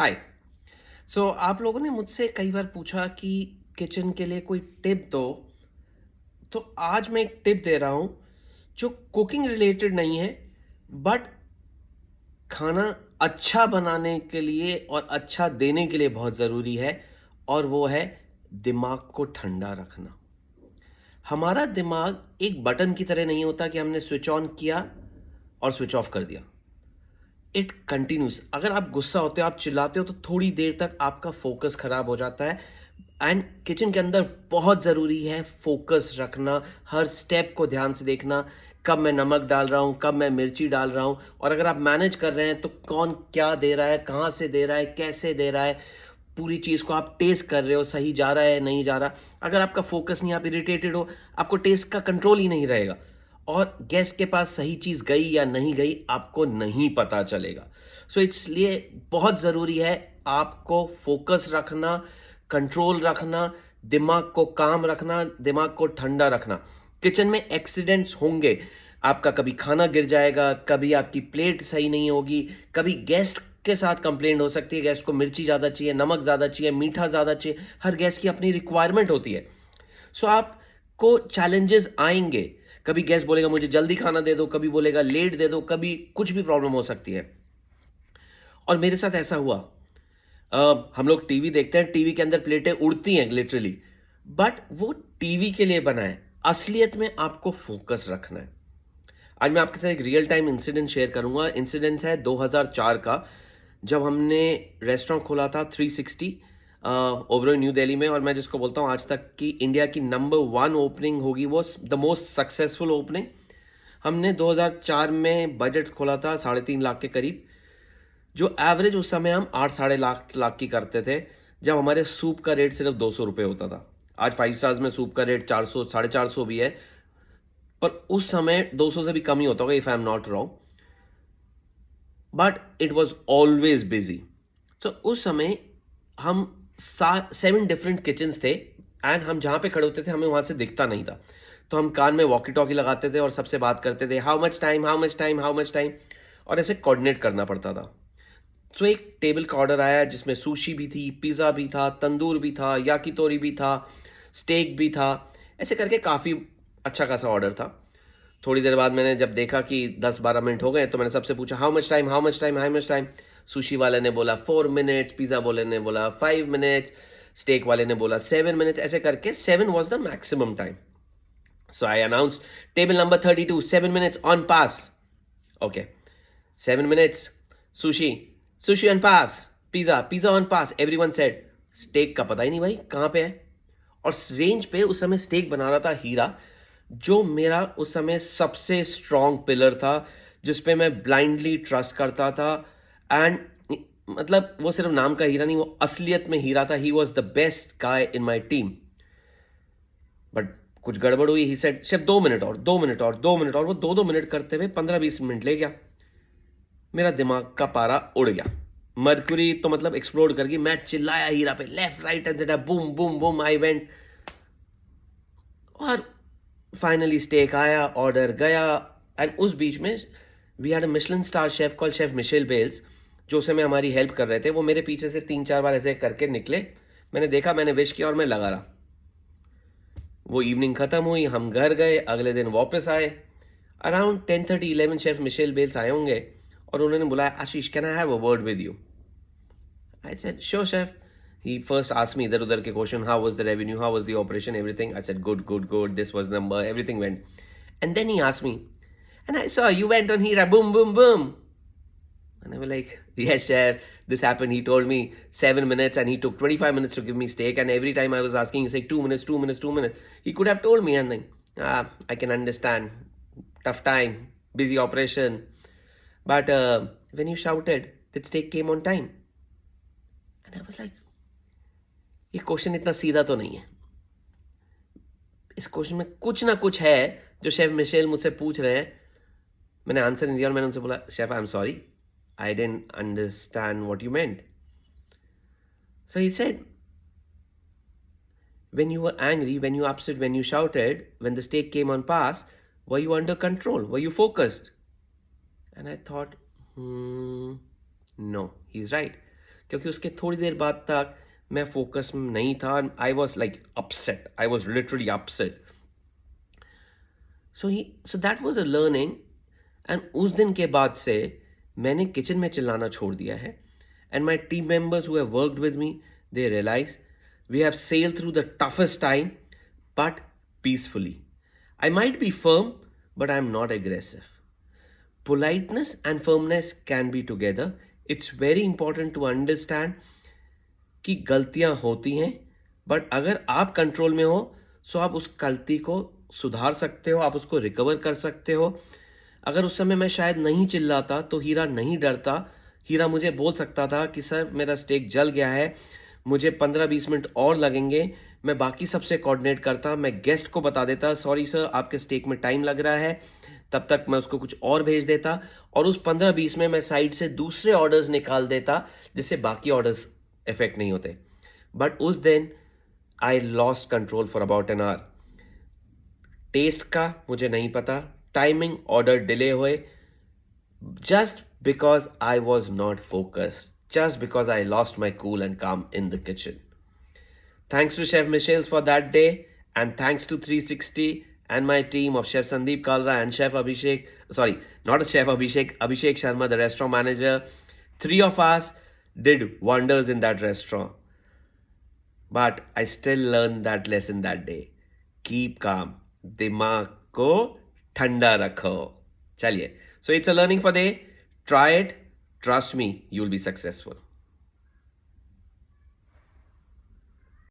हाय। आप लोगों ने मुझसे कई बार पूछा कि किचन के लिए कोई टिप दो। तो आज मैं एक टिप दे रहा हूँ जो कुकिंग रिलेटेड नहीं है, बट खाना अच्छा बनाने के लिए और अच्छा देने के लिए बहुत ज़रूरी है। और वो है दिमाग को ठंडा रखना। हमारा दिमाग एक बटन की तरह नहीं होता कि हमने स्विच ऑन किया और स्विच ऑफ कर दिया। It continuous. अगर आप गुस्सा होते हो, आप चिल्लाते हो, तो थोड़ी देर तक आपका फोकस खराब हो जाता है। एंड किचन के अंदर बहुत ज़रूरी है फोकस रखना, हर स्टेप को ध्यान से देखना, कब मैं नमक डाल रहा हूँ, कब मैं मिर्ची डाल रहा हूँ। और अगर आप मैनेज कर रहे हैं तो कौन क्या दे रहा है, कहाँ से दे रहा है, कैसे दे रहा है, पूरी चीज़ को आप टेस्ट कर रहे हो, सही जा रहा है नहीं जा रहा। अगर आपका फोकस नहीं, आप इरिटेटेड हो, आपको टेस्ट का कंट्रोल ही नहीं रहेगा। और गेस्ट के पास सही चीज़ गई या नहीं गई आपको नहीं पता चलेगा। इसलिए बहुत ज़रूरी है आपको फोकस रखना, कंट्रोल रखना, दिमाग को काम रखना, दिमाग को ठंडा रखना। किचन में एक्सीडेंट्स होंगे। आपका कभी खाना गिर जाएगा, कभी आपकी प्लेट सही नहीं होगी, कभी गेस्ट के साथ कंप्लेंट हो सकती है, गेस्ट को मिर्ची ज़्यादा चाहिए, नमक ज़्यादा चाहिए, मीठा ज़्यादा चाहिए। हर गेस्ट की अपनी रिक्वायरमेंट होती है। आपको चैलेंजेस आएंगे। कभी गेस्ट बोलेगा मुझे जल्दी खाना दे दो, कभी बोलेगा लेट दे दो, कभी कुछ भी प्रॉब्लम हो सकती है। और मेरे साथ ऐसा हुआ। हम लोग टीवी देखते हैं, टीवी के अंदर प्लेटें उड़ती हैं लिटरली, बट वो टीवी के लिए बना है। असलियत में आपको फोकस रखना है। आज मैं आपके साथ एक रियल टाइम इंसिडेंट शेयर करूंगा। इंसिडेंट है 2004 का, जब हमने रेस्टोरेंट खोला था 360 ओबरॉय न्यू दिल्ली में। और मैं जिसको बोलता हूँ आज तक की इंडिया की नंबर 1 ओपनिंग होगी, वो द मोस्ट सक्सेसफुल ओपनिंग। हमने 2004 में बजट खोला था 3.5 लाख के करीब, जो एवरेज उस समय हम 8 साढ़े लाख की करते थे, जब हमारे सूप का रेट सिर्फ 200 रुपये होता था। आज 5 स्टार्स में सूप का रेट 400 450 भी है, पर उस समय 200 से भी कम ही होता होगा, if I am not wrong. But it was always busy. उस समय हम 7 डिफरेंट किचन्स थे, एंड हम जहाँ पे खड़े होते थे हमें वहाँ से दिखता नहीं था। तो हम कान में वॉकी टॉकी लगाते थे और सबसे बात करते थे, how much time, how much time, how much time. और ऐसे कोऑर्डिनेट करना पड़ता था। एक टेबल का ऑर्डर आया जिसमें सुशी भी थी, पिज़्ज़ा भी था, तंदूर भी था, याकीतोरी भी था, स्टेक भी था। ऐसे करके काफ़ी अच्छा खासा ऑर्डर था। थोड़ी देर बाद मैंने जब देखा कि 10-12 मिनट हो गए, तो मैंने सबसे पूछा how much time, how much time, how much time. Sushi वाले ने बोला 4 मिनट्स, पिज़्ज़ा वाले ने बोला 5 मिनट्स, स्टेक वाले ने बोला 7 मिनट्स। ऐसे करके 7 was the maximum time. I announce table number 32, 7 minutes on pass. Okay, 7 minutes, sushi, sushi on pass, pizza, pizza on pass. Everyone said steak का पता ही नहीं भाई कहाँ पे है। और रेंज पे उस समय स्टेक बना रहा था हीरा, जो मेरा उस समय सबसे स्ट्रॉन्ग पिलर था, जिस पे मैं ब्लाइंडली ट्रस्ट करता था। एंड मतलब वो सिर्फ नाम का हीरा नहीं, वो असलियत में हीरा था। He was the best guy in my team. But कुछ गड़बड़ हुई। ही सेड सिर्फ 2 मिनट और, 2 मिनट और, 2 मिनट और। वो 2-2 मिनट करते हुए 15-20 मिनट ले गया। मेरा दिमाग का पारा उड़ गया। मर्क्यूरी तो मतलब एक्सप्लोड कर गई। मैं चिल्लाया हीरा पे, left right and boom boom boom I went. और फाइनली स्टेक आया, ऑर्डर गया। एंड उस बीच में we had a Michelin star chef call chef Michel Bells, जो उस समय हमारी हेल्प कर रहे थे। वो मेरे पीछे से 3-4 बार ऐसे करके निकले। मैंने देखा, मैंने विश किया और मैं लगा रहा। वो इवनिंग खत्म हुई, हम घर गए, अगले दिन वापस आए। अराउंड 10:30-11 शेफ मिशेल बेल्स आए होंगे, और उन्होंने बुलाया, Ashish can I have a word with you. I said, sure, chef. He first asked me इधर उधर के question, how was the revenue, how was the operation, everything. I said, good, good, good. This was number, everything went. And then he asked me, and I saw you went on Hira, boom, boom, boom. And I was like, yes, chef, this happened. He told me 7 minutes, and he took 25 minutes to give me steak. And every time I was asking, he's like, 2 minutes, 2 minutes, 2 minutes. He could have told me, and then, I can understand. Tough time, busy operation. But when you shouted, did steak came on time? And I was like, ये question इतना सीधा तो नहीं है। इस question में कुछ ना कुछ है जो शेफ मिशेल मुझसे पूछ रहे हैं। मैंने आंसर नहीं दिया और मैंने उनसे बोला, chef I am sorry, I didn't understand what you meant. So he said, when you were angry, when you upset, when you shouted, when the steak came on pass, were you under control? Were you focused? And I thought, no, he's right. क्योंकि उसके थोड़ी देर बाद तक मैं focus में नहीं था. I was like upset, I was literally upset. So that was a learning. And उस दिन के बाद से मैंने किचन में चिल्लाना छोड़ दिया है. And my team members who have worked with me, they realise we have sailed through the toughest time but peacefully. I might be firm, but I'm not aggressive. Politeness and firmness can be together. It's very important to understand कि गलतियां होती हैं, but अगर आप control में हो सो आप उस गलती को सुधार सकते हो, आप उसको रिकवर कर सकते हो. अगर उस समय मैं शायद नहीं चिल्लाता तो हीरा नहीं डरता. हीरा मुझे बोल सकता था कि सर मेरा स्टेक जल गया है, मुझे 15-20 मिनट और लगेंगे. मैं बाकी सबसे कोऑर्डिनेट करता, मैं गेस्ट को बता देता सॉरी सर आपके स्टेक में टाइम लग रहा है, तब तक मैं उसको कुछ और भेज देता. और उस 15-20 में मैं साइड से दूसरे ऑर्डर्स निकाल देता जिससे बाकी ऑर्डर्स इफेक्ट नहीं होते. बट उस दिन I lost control for about an hour. Taste का मुझे नहीं पता, टाइमिंग, ऑर्डर डिले हुए, just because I was not focused, just because I lost my cool and calm in the kitchen. Thanks to Chef Michelle's for that day, and thanks to 360 and my team of Chef Sandeep Kalra and Chef Abhishek, sorry, not Chef Abhishek, Abhishek Sharma, the restaurant manager. Three of us did wonders in that restaurant. But I still learned that lesson that day. Keep calm. दिमाग को ठंडा रखो. चलिए. So it's a learning for the day. Try it. Trust me, you'll be successful.